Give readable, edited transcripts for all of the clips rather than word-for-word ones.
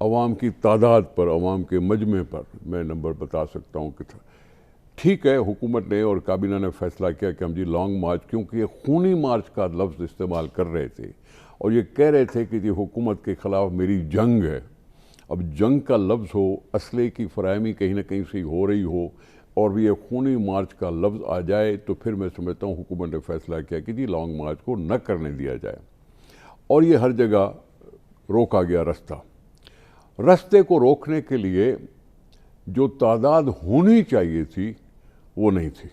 عوام کی تعداد پر، عوام کے مجمع پر میں نمبر بتا سکتا ہوں کہ ٹھیک ہے حکومت نے اور کابینہ نے فیصلہ کیا کہ ہم جی لانگ مارچ، کیونکہ یہ خونی مارچ کا لفظ استعمال کر رہے تھے اور یہ کہہ رہے تھے کہ جی حکومت کے خلاف میری جنگ ہے. اب جنگ کا لفظ ہو، اسلحے کی فراہمی کہیں نہ کہیں سے ہو رہی ہو اور بھی یہ خونی مارچ کا لفظ آ جائے تو پھر میں سمجھتا ہوں حکومت نے فیصلہ کیا کہ جی لانگ مارچ کو نہ کرنے دیا جائے. اور یہ ہر جگہ روکا گیا رستے کو روکنے کے لیے جو تعداد ہونی چاہیے تھی وہ نہیں تھی،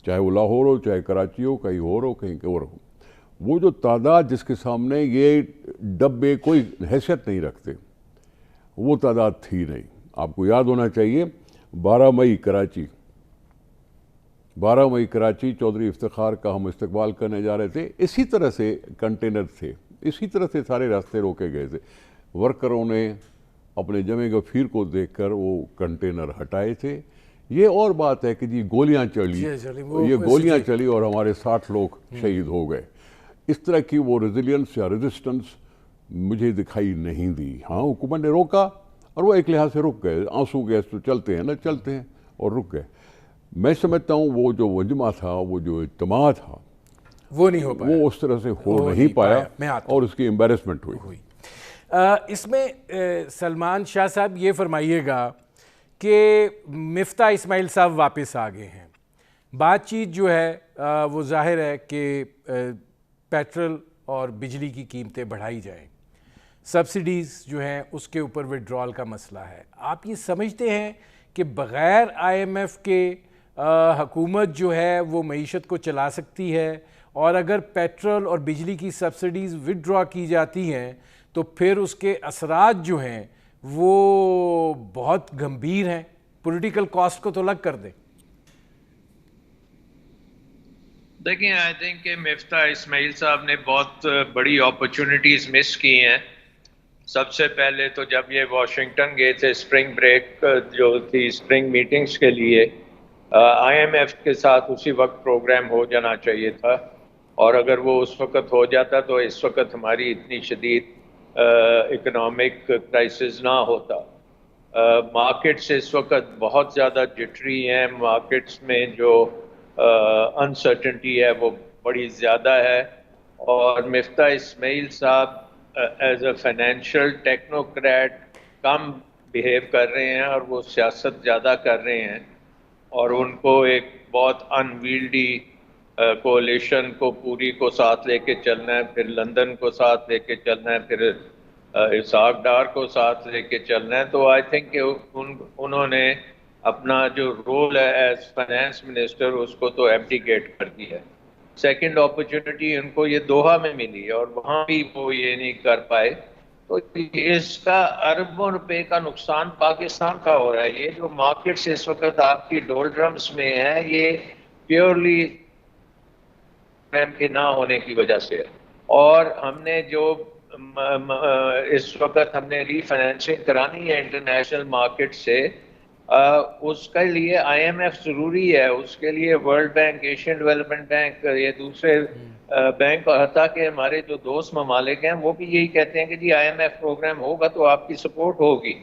چاہے وہ لاہور ہو، چاہے کراچی ہو، کہیں اور ہو، کہیں اور ہو. وہ جو تعداد جس کے سامنے یہ ڈبے کوئی حیثیت نہیں رکھتے، وہ تعداد تھی نہیں. آپ کو یاد ہونا چاہیے 12 مئی کراچی چودھری افتخار کا ہم استقبال کرنے جا رہے تھے. اسی طرح سے کنٹینر تھے، اسی طرح سے سارے راستے روکے گئے تھے. ورکروں نے اپنے جمع غفیر کو دیکھ کر وہ کنٹینر ہٹائے تھے. یہ اور بات ہے کہ جی گولیاں چلی، یہ گولیاں چلی اور ہمارے 60 لوگ شہید ہو گئے. اس طرح کی وہ ریزیلینس یا ریزسٹنس مجھے دکھائی نہیں دی. ہاں حکومت نے روکا اور وہ ایک لحاظ سے رک گئے. آنسو گیس تو چلتے ہیں نا، چلتے ہیں اور رک گئے. میں سمجھتا ہوں وہ جو مجمع تھا، وہ جو اجتماع تھا، وہ نہیں ہو پایا، وہ اس طرح سے ہو نہیں پایا اور اس کی امبیرسمنٹ ہوئی. اس میں سلمان شاہ صاحب یہ فرمائیے گا کہ مفتاح اسماعیل صاحب واپس آ گئے ہیں. بات چیت جو ہے وہ ظاہر ہے کہ پیٹرول اور بجلی کی قیمتیں بڑھائی جائیں، سبسڈیز جو ہیں اس کے اوپر وڈرال کا مسئلہ ہے. آپ یہ سمجھتے ہیں کہ بغیر IMF کے حکومت جو ہے وہ معیشت کو چلا سکتی ہے، اور اگر پیٹرول اور بجلی کی سبسڈیز وڈرا کی جاتی ہیں تو پھر اس کے اثرات جو ہیں وہ بہت گمبھیر ہیں، پولیٹیکل کاسٹ کو تو الگ کر دیں؟ دیکھیں، آئی تھنک کہ مفتاح اسماعیل صاحب نے بہت بڑی اپرچونٹیز مس کی ہیں. سب سے پہلے تو جب یہ واشنگٹن گئے تھے اسپرنگ بریک جو تھی اسپرنگ میٹنگز کے لیے، IMF کے ساتھ اسی وقت پروگرام ہو جانا چاہیے تھا، اور اگر وہ اس وقت ہو جاتا تو اس وقت ہماری اتنی شدید اکنامک کرائسس نہ ہوتا. مارکیٹس اس وقت بہت زیادہ جٹری ہیں، مارکیٹس میں جو انسرٹنٹی ہے وہ بڑی زیادہ ہے، اور مفتاح اسماعیل صاحب as a financial technocrat come behave کر رہے ہیں اور وہ سیاست زیادہ کر رہے ہیں، اور ان کو ایک بہت انویلڈی کولیشن کو پوری کو ساتھ لے کے چلنا ہے، پھر لندن کو ساتھ لے کے چلنا ہے، پھر اسحاق ڈار کو ساتھ لے کے چلنا ہے. تو آئی تھنک کہ انہوں نے اپنا جو رول ہے ایز فائنانس منسٹر اس کو تو ایبڈیکیٹ کر دیا ہے. سیکنڈ اپرچونٹی ان کو یہ دوحہ میں ملی اور وہاں بھی وہ یہ نہیں کر پائے. تو اس کا اربوں روپے کا نقصان پاکستان کا ہو رہا ہے. یہ جو مارکیٹس اس وقت آپ کی ڈولڈرمس میں ہیں یہ پیورلی کے نہ ہونے کی وجہ سے، اور ہم نے جو اس وقت ہم نے ری فائنینسنگ کرانی ہے انٹرنیشنل مارکیٹ سے، اس کے لیے IMF ضروری ہے، اس کے لیے world bank, Asian development bank, یہ دوسرے بینک، اور حتیٰ کہ ہمارے جو دوست ممالک ہیں وہ بھی یہی کہتے ہیں کہ جی IMF پروگرام ہوگا تو آپ کی سپورٹ ہوگی.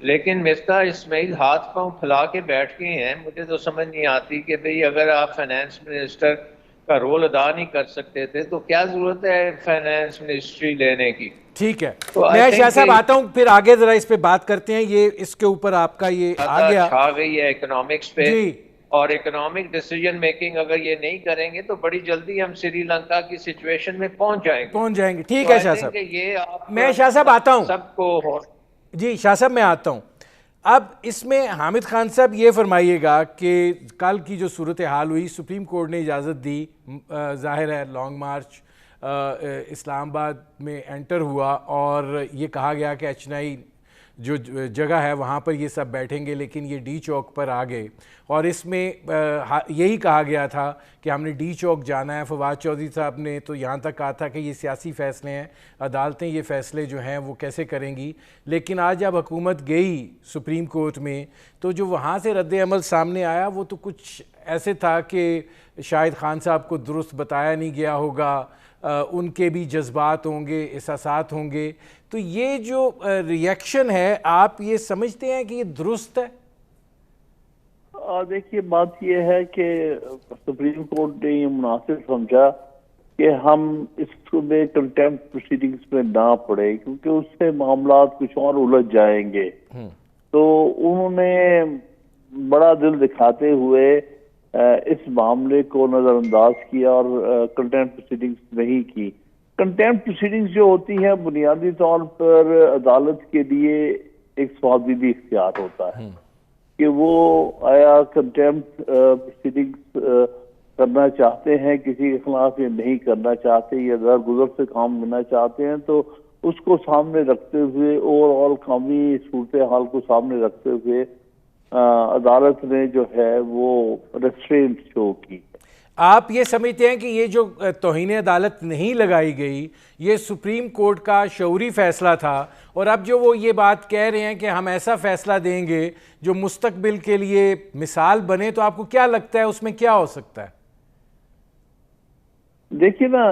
لیکن مفتاح اسماعیل ہاتھ پاؤں پھیلا کے بیٹھ گئے ہیں. مجھے تو سمجھ نہیں آتی کہ بھئی اگر آپ فائنانس منسٹر کا رول ادا نہیں کر سکتے تھے تو کیا ضرورت ہے فائنانس منسٹری لینے کی. ٹھیک ہے، میں شاہ صاحب آتا ہوں، پھر آگے ذرا اس پہ بات کرتے ہیں. یہ اس کے اوپر آپ کا یہ آ گیا چھا گئی ہے اکنامکس پہ، اور اکنامک ڈیسیجن میکنگ اگر یہ نہیں کریں گے تو بڑی جلدی ہم سری لنکا کی سچویشن میں پہنچ جائیں گے. ٹھیک ہے شاہ صاحب، میں شاہ صاحب آتا ہوں. سب کو جی شاہ صاحب میں آتا ہوں. اب اس میں حامد خان صاحب یہ فرمائیے گا کہ کل کی جو صورتحال ہوئی، سپریم کورٹ نے اجازت دی، ظاہر ہے لانگ مارچ اسلام آباد میں انٹر ہوا، اور یہ کہا گیا کہ اچنائی جو جگہ ہے وہاں پر یہ سب بیٹھیں گے، لیکن یہ ڈی چوک پر آ گئے، اور اس میں یہی کہا گیا تھا کہ ہم نے ڈی چوک جانا ہے. فواد چودھری صاحب نے تو یہاں تک کہا تھا کہ یہ سیاسی فیصلے ہیں، عدالتیں یہ فیصلے جو ہیں وہ کیسے کریں گی. لیکن آج جب حکومت گئی سپریم کورٹ میں تو جو وہاں سے رد عمل سامنے آیا وہ تو کچھ ایسے تھا کہ شاید خان صاحب کو درست بتایا نہیں گیا ہوگا، ان کے بھی جذبات ہوں گے، احساسات ہوں گے، تو یہ جو ریئیکشن ہے آپ یہ سمجھتے ہیں کہ یہ درست ہے؟ دیکھیے بات یہ ہے کہ سپریم کورٹ نے یہ مناسب سمجھا کہ ہم اس میں کنٹیمپٹ پروسیڈنگز میں نہ پڑے، کیونکہ اس سے معاملات کچھ اور الجھ جائیں گے. تو انہوں نے بڑا دل دکھاتے ہوئے اس معاملے کو نظر انداز کیا اور کنٹیمپٹ پروسیڈنگز نہیں کی. کنٹیمپٹ پروسیڈنگز جو ہوتی ہیں بنیادی طور پر عدالت کے لیے ایک سوادیدی اختیار ہوتا ہے کہ وہ آیا کنٹیمپٹ پروسیڈنگز کرنا چاہتے ہیں کسی کے خلاف یا نہیں کرنا چاہتے یا درگزر سے کام لینا چاہتے ہیں، تو اس کو سامنے رکھتے ہوئے اور قومی صورتحال کو سامنے رکھتے ہوئے عدالت نے جو ہے وہ ریسٹرینٹ شو کی. آپ یہ سمجھتے ہیں کہ یہ جو توہین عدالت نہیں لگائی گئی یہ سپریم کورٹ کا شعوری فیصلہ تھا، اور اب جو وہ یہ بات کہہ رہے ہیں کہ ہم ایسا فیصلہ دیں گے جو مستقبل کے لیے مثال بنے، تو آپ کو کیا لگتا ہے اس میں کیا ہو سکتا ہے؟ دیکھیے نا،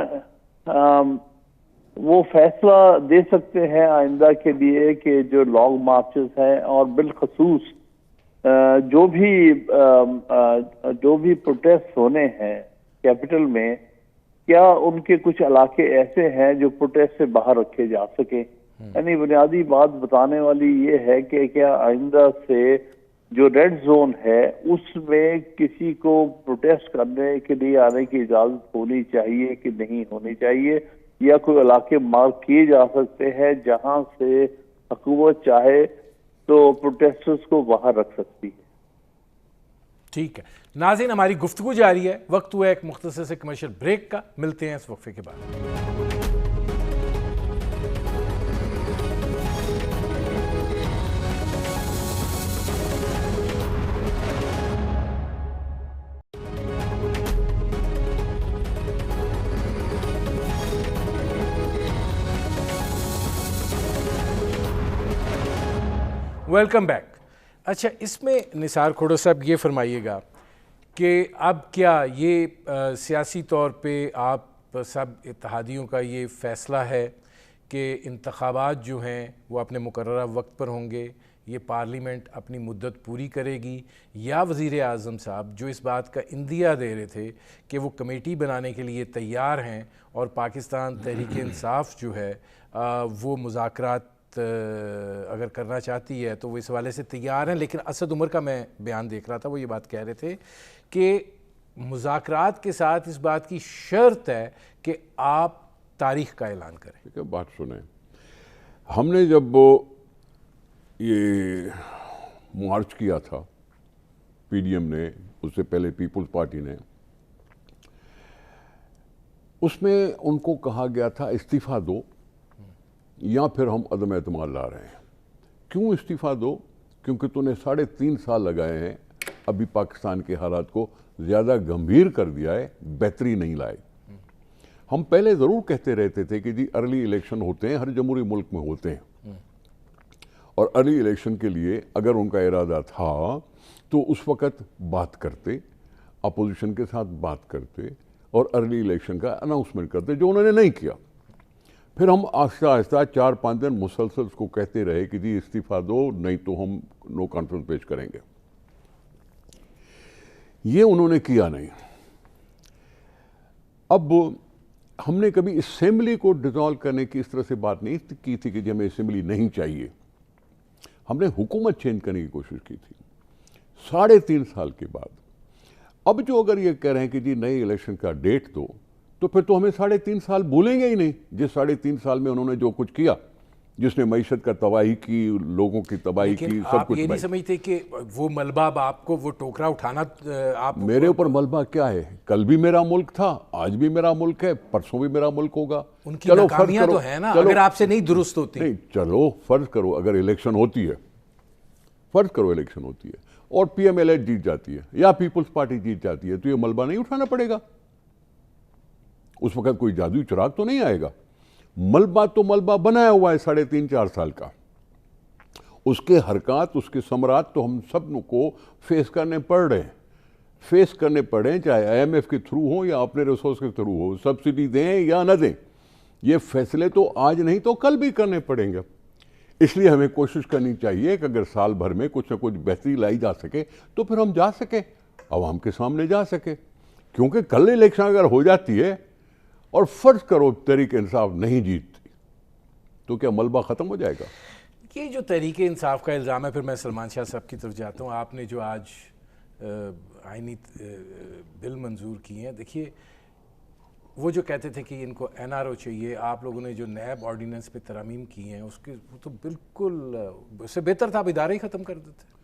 وہ فیصلہ دے سکتے ہیں آئندہ کے لیے کہ جو لانگ مارچز ہیں اور بالخصوص جو بھی پروٹیسٹ ہونے ہیں کیپٹل میں، کیا ان کے کچھ علاقے ایسے ہیں جو پروٹیسٹ سے باہر رکھے جا سکیں. یعنی بنیادی بات بتانے والی یہ ہے کہ کیا آئندہ سے جو ریڈ زون ہے اس میں کسی کو پروٹیسٹ کرنے کے لیے آنے کی اجازت ہونی چاہیے کہ نہیں ہونی چاہیے، یا کوئی علاقے مارک کیے جا سکتے ہیں جہاں سے حکومت چاہے تو پروٹیسٹرز کو باہر رکھ سکتی ہے. ٹھیک ہے ناظرین، ہماری گفتگو جاری ہے، وقت ہوا ایک مختصر سے کمرشل بریک کا، ملتے ہیں اس وقفے کے بعد. Welcome back. اچھا، اس میں نثار کھوڑا صاحب یہ فرمائیے گا کہ اب کیا یہ سیاسی طور پہ آپ سب اتحادیوں کا یہ فیصلہ ہے کہ انتخابات جو ہیں وہ اپنے مقررہ وقت پر ہوں گے، یہ پارلیمنٹ اپنی مدت پوری کرے گی، یا وزیر اعظم صاحب جو اس بات کا اندیا دے رہے تھے کہ وہ کمیٹی بنانے کے لیے تیار ہیں اور پاکستان تحریک انصاف جو ہے وہ مذاکرات اگر کرنا چاہتی ہے تو وہ اس حوالے سے تیار ہیں، لیکن اسد عمر کا میں بیان دیکھ رہا تھا، وہ یہ بات کہہ رہے تھے کہ مذاکرات کے ساتھ اس بات کی شرط ہے کہ آپ تاریخ کا اعلان کریں. ٹھیک ہے، بات سنیں. ہم نے جب یہ مارچ کیا تھا پی ڈی ایم نے، اس سے پہلے پیپلز پارٹی نے، اس میں ان کو کہا گیا تھا استعفیٰ دو یا پھر ہم عدم اعتماد لا رہے ہیں. کیوں استعفیٰ دو؟ کیونکہ تو نے 3.5 سال لگائے ہیں، ابھی پاکستان کے حالات کو زیادہ گمبھیر کر دیا ہے، بہتری نہیں لائے. ہم پہلے ضرور کہتے رہتے تھے کہ جی ارلی الیکشن ہوتے ہیں، ہر جمہوری ملک میں ہوتے ہیں، اور ارلی الیکشن کے لیے اگر ان کا ارادہ تھا تو اس وقت بات کرتے، اپوزیشن کے ساتھ بات کرتے اور ارلی الیکشن کا اناؤنسمنٹ کرتے، جو انہوں نے نہیں کیا. پھر ہم آہستہ آہستہ 4-5 دن مسلسل اس کو کہتے رہے کہ جی استعفیٰ دو، نہیں تو ہم نو کانفیڈنس پیش کریں گے. یہ انہوں نے کیا نہیں. اب ہم نے کبھی اسمبلی کو ڈیزالو کرنے کی اس طرح سے بات نہیں کی تھی کہ جی ہمیں اسمبلی نہیں چاہیے. ہم نے حکومت چینج کرنے کی کوشش کی تھی 3.5 سال کے بعد. اب جو اگر یہ کہہ رہے ہیں کہ جی نئے الیکشن کا ڈیٹ دو، تو پھر تو ہمیں 3.5 سال بھولیں گے ہی نہیں. جس 3.5 سال میں انہوں نے جو کچھ کیا، جس نے معیشت کا تباہی کی، لوگوں کی تباہی کی، سب آپ کچھ. یہ نہیں سمجھتے کہ وہ ملبہ آپ کو وہ ٹوکرا اٹھانا آپ میرے اوپر ملبہ کیا ہے؟ کل بھی میرا ملک تھا، آج بھی میرا ملک ہے، پرسوں بھی میرا ملک ہوگا. ان کی ناکامیاں تو ہے نا، اگر آپ سے نہیں درست ہوتی. نہیں، چلو فرض کرو اگر الیکشن ہوتی ہے، فرض کرو الیکشن ہوتی ہے اور پی ایم ایل ایچ جیت جاتی ہے یا پیپلز پارٹی جیت جاتی ہے، تو یہ ملبہ نہیں اٹھانا پڑے گا. اس وقت کوئی جادوئی چراغ تو نہیں آئے گا. ملبہ تو ملبہ بنایا ہوا ہے 3.5-4 سال کا. اس کے حرکات، اس کے ثمرات تو ہم سب کو فیس کرنے پڑ رہے ہیں. فیس کرنے پڑیں، چاہے آئی ایم ایف کے تھرو ہوں یا اپنے ریسورس کے تھرو ہو، سبسڈی دیں یا نہ دیں، یہ فیصلے تو آج نہیں تو کل بھی کرنے پڑیں گے. اس لیے ہمیں کوشش کرنی چاہیے کہ اگر سال بھر میں کچھ نہ کچھ بہتری لائی جا سکے تو پھر ہم جا سکیں، عوام کے سامنے جا سکیں. کیونکہ کل الیکشن اگر ہو جاتی ہے اور فرض کرو تحریک انصاف نہیں جیتتی تو کیا ملبہ ختم ہو جائے گا؟ یہ جو تحریک انصاف کا الزام ہے، پھر میں سلمان شاہ صاحب کی طرف جاتا ہوں. آپ نے جو آج آئینی بل منظور کی ہیں، دیکھیے وہ جو کہتے تھے کہ ان کو این آر او چاہیے، آپ لوگوں نے جو نیب آرڈیننس پہ ترامیم کی ہیں اس کے وہ تو بالکل اس سے بہتر تھا آپ ادارے ہی ختم کر دیتے.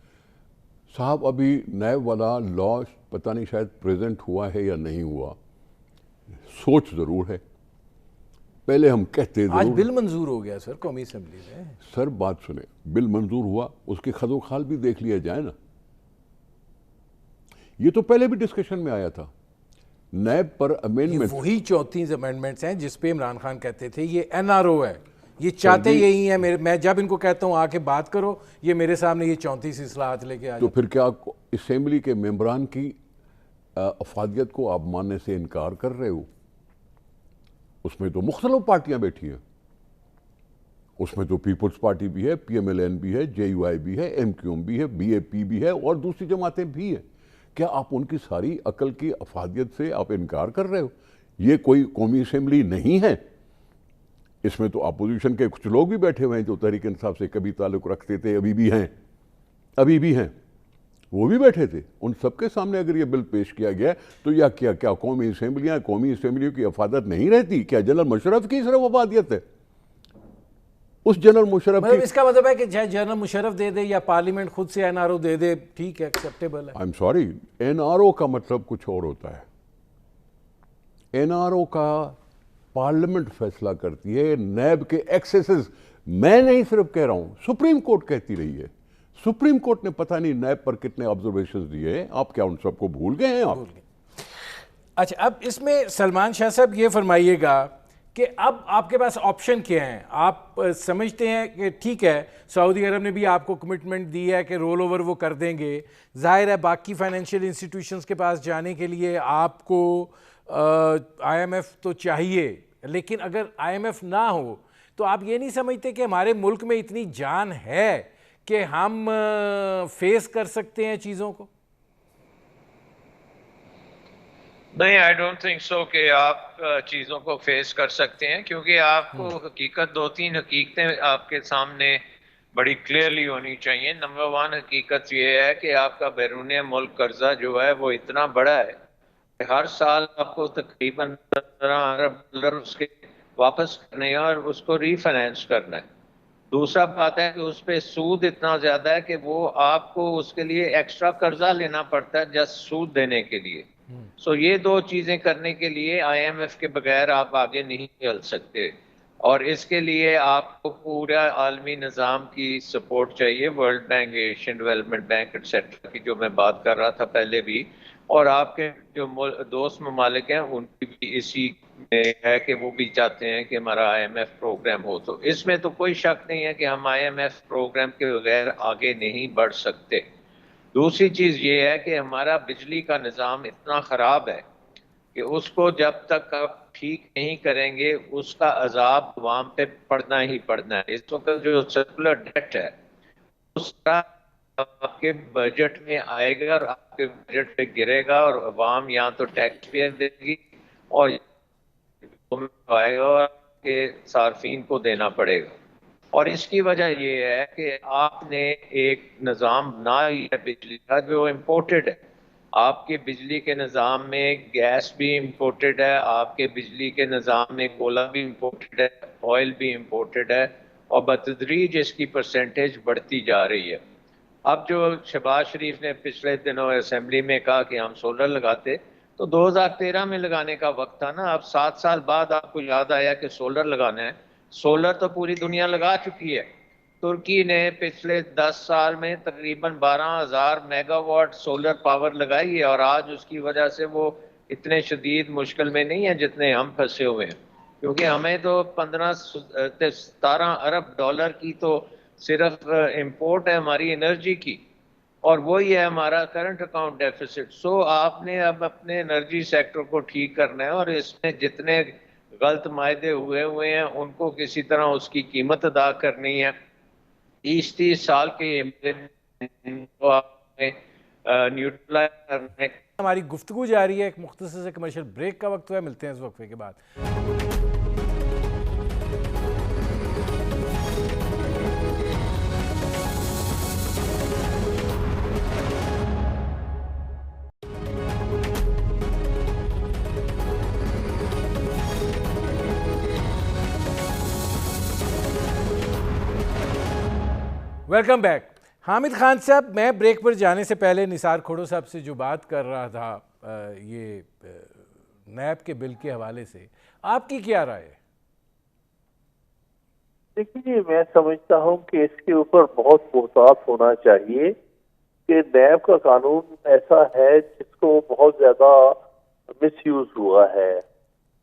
صاحب ابھی نیب والا لا پتہ نہیں شاید پریزنٹ ہوا ہے یا نہیں ہوا، سوچ ضرور ہے. پہلے ہم کہتے آج ضرور بل منظور ہو گیا سر قومی اسمبلی میں. سر بات سنیں، بل منظور ہوا، اس کے خد و خال بھی دیکھ لیا جائے نا. یہ تو پہلے بھی ڈسکشن میں آیا تھا نیب پر یہ امینڈمنٹ. وہی 34 امینڈمنٹس ہیں جس پہ عمران خان کہتے تھے یہ این آر او ہے، یہ چاہتے یہی ہیں. میں جب ان کو کہتا ہوں آ کے بات کرو، یہ میرے سامنے یہ 34 اصلاحات لے کے آ تو جاتے. پھر کیا اسمبلی کے ممبران کی افادیت کو آپ ماننے سے انکار کر رہے ہو؟ اس میں تو مختلف پارٹیاں بیٹھی ہیں، اس میں تو پیپلز پارٹی بھی ہے، پی ایم ایل این بھی ہے، جے یو آئی بھی ہے، ایم کیو ایم بھی ہے، بی اے پی بھی ہے اور دوسری جماعتیں بھی ہیں. کیا آپ ان کی ساری عقل کی افادیت سے آپ انکار کر رہے ہو؟ یہ کوئی قومی اسمبلی نہیں ہے. اس میں تو اپوزیشن کے کچھ لوگ بھی بیٹھے ہوئے ہیں جو تحریک انصاف سے کبھی تعلق رکھتے تھے، ابھی بھی ہیں، وہ بھی بیٹھے تھے. ان سب کے سامنے اگر یہ بل پیش کیا گیا تو یا کیا قومی اسمبلیوں کی افادت نہیں رہتی؟ کیا جنرل مشرف کی صرف افادیت ہے؟ اس جنرل مشرف مطلب کی اس کا مطلب ہے کہ چاہے جنرل مشرف دے دے یا پارلیمنٹ خود سے این آر او دے دے، ٹھیک ہے، ایکسیپٹیبل ہے. I am sorry, N R O کا مطلب کچھ اور ہوتا ہے. این آر او کا پارلیمنٹ فیصلہ کرتی ہے. نیب کے ایکسیسز میں نہیں صرف کہہ رہا ہوں، سپریم کورٹ کہتی رہی ہے. سپریم کورٹ نے پتہ نہیں نیب پر کتنے آبزرویشنز دیے ہیں. آپ کیا ان سب کو بھول گئے ہیں آپ؟ اچھا، اب اس میں سلمان شاہ صاحب یہ فرمائیے گا کہ اب آپ کے پاس آپشن کیا ہیں؟ آپ سمجھتے ہیں کہ ٹھیک ہے سعودی عرب نے بھی آپ کو کمٹمنٹ دی ہے کہ رول اوور وہ کر دیں گے، ظاہر ہے باقی فائنینشیل انسٹیٹیوشنز کے پاس جانے کے لیے آپ کو آئی ایم ایف تو چاہیے، لیکن اگر آئی ایم ایف نہ ہو تو آپ یہ نہیں سمجھتے کہ ہمارے ملک میں اتنی جان ہے کہ ہم فیس کر سکتے ہیں چیزوں کو؟ نہیں، آئی ڈونٹ تھنک سو کہ آپ چیزوں کو فیس کر سکتے ہیں، کیونکہ آپ کو حقیقت 2-3 حقیقتیں آپ کے سامنے بڑی کلیئرلی ہونی چاہیے. نمبر 1 حقیقت یہ ہے کہ آپ کا بیرون ملک قرضہ جو ہے وہ اتنا بڑا ہے کہ ہر سال آپ کو تقریباً 15 ارب ڈالر اس کے واپس کرنے ہیں اور اس کو ری فائنینس کرنا ہے. دوسرا بات ہے کہ اس پہ سود اتنا زیادہ ہے کہ وہ آپ کو اس کے لیے ایکسٹرا قرضہ لینا پڑتا ہے جسٹ سود دینے کے لیے. سو یہ 2 چیزیں کرنے کے لیے آئی ایم ایف کے بغیر آپ آگے نہیں چل سکتے، اور اس کے لیے آپ کو پورا عالمی نظام کی سپورٹ چاہیے، world bank, Asian development bank et cetera کی جو میں بات کر رہا تھا پہلے بھی. اور آپ کے جو دوست ممالک ہیں ان کی بھی اسی میں ہے کہ وہ بھی چاہتے ہیں کہ ہمارا آئی ایم ایف پروگرام ہو. تو اس میں تو کوئی شک نہیں ہے کہ ہم آئی ایم ایف پروگرام کے بغیر آگے نہیں بڑھ سکتے. دوسری چیز یہ ہے کہ ہمارا بجلی کا نظام اتنا خراب ہے کہ اس کو جب تک آپ ٹھیک نہیں کریں گے اس کا عذاب عوام پہ پڑنا ہی پڑنا ہے. اس وقت جو سرکولر ڈیٹ ہے اس کا آپ کے بجٹ میں آئے گا اور آپ کے بجٹ پہ گرے گا، اور عوام یا تو ٹیکس پیئر دے گی اور آئے گا اور کے صارفین کو دینا پڑے گا. اور اس کی وجہ یہ ہے کہ آپ نے ایک نظام بنا لیا بجلی کا جو امپورٹڈ ہے. آپ کے بجلی کے نظام میں گیس بھی امپورٹڈ ہے، آپ کے بجلی کے نظام میں کولا بھی امپورٹڈ ہے، آئل بھی امپورٹڈ ہے، اور بتدریج اس کی پرسنٹیج بڑھتی جا رہی ہے. اب جو شہباز شریف نے پچھلے دنوں اسمبلی میں کہا کہ ہم سولر لگاتے، تو 2013 میں لگانے کا وقت تھا نا. اب 7 سال بعد آپ کو یاد آیا کہ سولر لگانا ہے. سولر تو پوری دنیا لگا چکی ہے. ترکی نے پچھلے 10 سال میں تقریباً 12,000 میگا واٹ سولر پاور لگائی ہے، اور آج اس کی وجہ سے وہ اتنے شدید مشکل میں نہیں ہیں جتنے ہم پھنسے ہوئے ہیں. کیونکہ ہمیں تو 15-17 ارب ڈالر کی تو صرف امپورٹ ہے ہماری انرجی کی، اور وہی ہے ہمارا کرنٹ اکاؤنٹ ڈیفیسٹ. سو آپ نے اب اپنے انرجی سیکٹر کو ٹھیک کرنا ہے اور اس میں جتنے غلط معاہدے ہوئے ہیں ان کو کسی طرح اس کی قیمت ادا کرنی ہے. 30 سال کے نیوٹرلائز کرنے. ہماری گفتگو جاری ہے، ایک مختصر سے کمرشل بریک کا وقت ہے، ملتے ہیں اس وقفے کے بعد. Welcome back. حامد خان صاحب، میں بریک پر جانے سے پہلے نثار کھوڑو صاحب سے جو بات کر رہا تھا یہ نیب کے بل کے حوالے سے، آپ کی کیا رائے ہے؟ دیکھیے، میں سمجھتا ہوں کہ اس کے اوپر بہت محتاط ہونا چاہیے کہ نیب کا قانون ایسا ہے جس کو بہت زیادہ مس یوز ہوا ہے،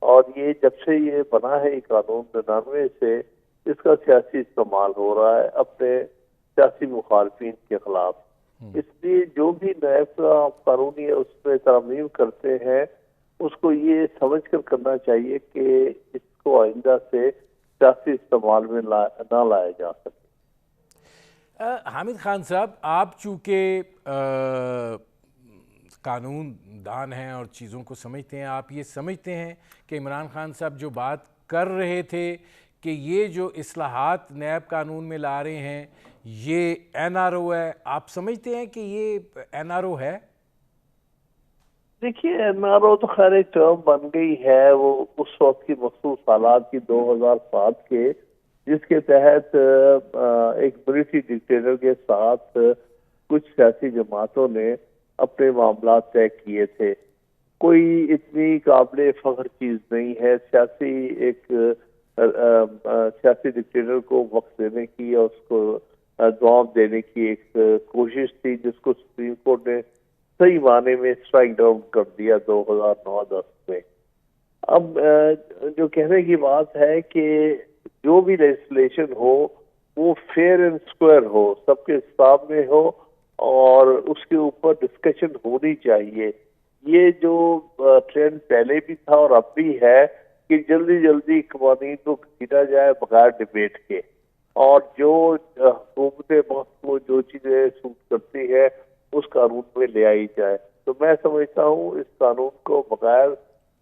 اور یہ جب سے یہ بنا ہے یہ قانون 99 سے اس کا سیاسی استعمال ہو رہا ہے اپنے سیاسی مخالفین کے خلاف. اس لیے جو بھی نیب کا قانونی ہے اس میں ترمیم کرتے ہیں اس کو یہ سمجھ کر کرنا چاہیے کہ اس کو آئندہ سے سیاسی استعمال میں نہ لایا جا سکے. حامد خان صاحب، آپ چونکہ قانون دان ہیں اور چیزوں کو سمجھتے ہیں، آپ یہ سمجھتے ہیں کہ عمران خان صاحب جو بات کر رہے تھے کہ یہ جو اصلاحات نیب قانون میں لا رہے ہیں یہ این آر او ہے، آپ سمجھتے ہیں کہ یہ این آر او ہے؟ دیکھیے، این آر او تو خیر ایک ٹرم بن گئی ہے، وہ اس وقت کی مخصوص حالات کی 2007 کے، جس کے تحت ایک ملٹری ڈکٹیٹر کے ساتھ کچھ سیاسی جماعتوں نے اپنے معاملات طے کیے تھے. کوئی اتنی قابل فخر چیز نہیں ہے. سیاسی ڈکٹیٹر کو وقت دینے کی اور اس کو جواب دینے کی ایک کوشش تھی جس کو سپریم کورٹ نے صحیح معنی میں اسٹرائک ڈاؤن کر دیا 2009-10 میں. اب جو کہنے کی بات ہے کہ جو بھی لیجسلیشن ہو وہ فیئر اینڈ اسکوائر ہو، سب کے سامنے ہو اور اس کے اوپر ڈسکشن ہونی چاہیے. یہ جو ٹرینڈ پہلے بھی تھا اور اب بھی ہے کہ جلدی جلدی قوانین کو گھسیٹا جائے بغیر ڈبیٹ کے، اور جو حکومت وقت کو جو چیزیں سوٹ کرتی ہے اس قانون میں لے آئی جائے. تو میں سمجھتا ہوں اس قانون کو بغیر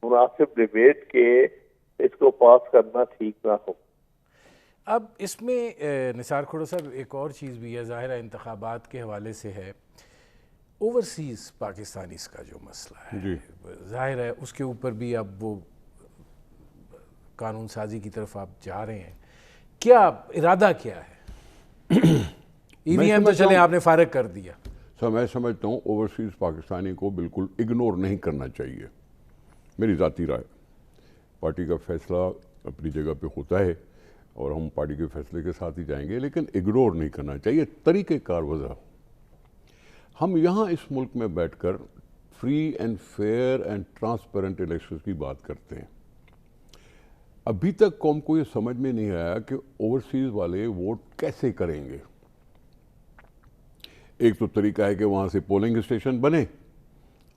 مناسب ڈبیٹ کے اس کو پاس کرنا ٹھیک نہ ہو. اب اس میں نثار کھوڑو صاحب ایک اور چیز بھی ہے، ظاہر ہے انتخابات کے حوالے سے ہے، اوورسیز پاکستانیز کا جو مسئلہ ہے، ظاہر ہے اس کے اوپر بھی اب وہ قانون سازی کی طرف آپ جا رہے ہیں. کیا ارادہ کیا ہے؟ ای وی ایم تو چلیں آپ نے فارغ کر دیا. سر، میں سمجھتا ہوں اوورسیز پاکستانی کو بالکل اگنور نہیں کرنا چاہیے. میری ذاتی رائے، پارٹی کا فیصلہ اپنی جگہ پہ ہوتا ہے اور ہم پارٹی کے فیصلے کے ساتھ ہی جائیں گے، لیکن اگنور نہیں کرنا چاہیے. طریقہ کار وضع، ہم یہاں اس ملک میں بیٹھ کر free and fair and transparent election کی بات کرتے ہیں. ابھی تک قوم کو یہ سمجھ میں نہیں آیا کہ اوورسیز والے ووٹ کیسے کریں گے. ایک تو طریقہ ہے کہ وہاں سے پولنگ اسٹیشن بنے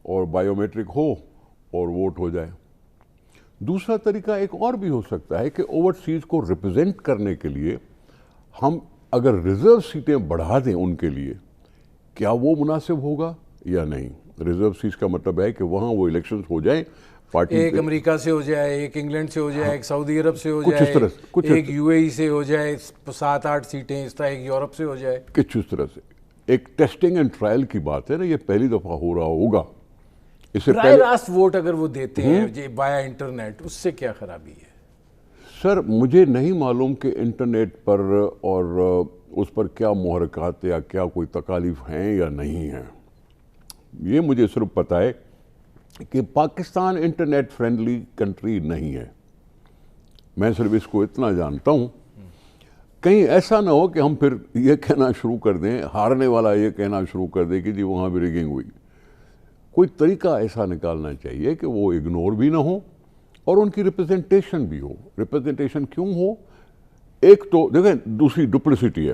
اور بائیو میٹرک ہو اور ووٹ ہو جائے. دوسرا طریقہ ایک اور بھی ہو سکتا ہے کہ اوورسیز کو ریپرزینٹ کرنے کے لیے ہم اگر ریزرو سیٹیں بڑھا دیں ان کے لیے، کیا وہ مناسب ہوگا یا نہیں؟ ریزرو سیٹس کا مطلب ہے کہ وہاں وہ الیکشنز ہو جائیں، ایک امریکہ سے ہو جائے، ایک انگلینڈ سے ہو جائے، ایک سعودی عرب سے ہو جائے، ایک یو اے ای سے ہو جائے، 7-8 سیٹیں اس طرح ایک یورپ سے ہو جائے. کچھ اس طرح سے ایک ٹیسٹنگ اینڈ ٹرائل کی بات ہے نا، یہ پہلی دفعہ ہو رہا ہوگا. اس سے براہ راست ووٹ اگر وہ دیتے ہیں بایا انٹرنیٹ، اس سے کیا خرابی ہے؟ سر، مجھے نہیں معلوم کہ انٹرنیٹ پر اور اس پر کیا محرکات یا کیا کوئی تکالیف ہیں یا نہیں ہیں. یہ مجھے صرف پتہ ہے کہ پاکستان انٹرنیٹ فرینڈلی کنٹری نہیں ہے. میں صرف اس کو اتنا جانتا ہوں. کہیں ایسا نہ ہو کہ ہم پھر یہ کہنا شروع کر دیں، ہارنے والا یہ کہنا شروع کر دے کہ جی وہاں بھی ریگنگ ہوئی. کوئی طریقہ ایسا نکالنا چاہیے کہ وہ اگنور بھی نہ ہو اور ان کی ریپرزنٹیشن بھی ہو. ریپرزنٹیشن کیوں ہو؟ ایک تو دیکھیں، دوسری ڈپلیسٹی ہے.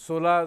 16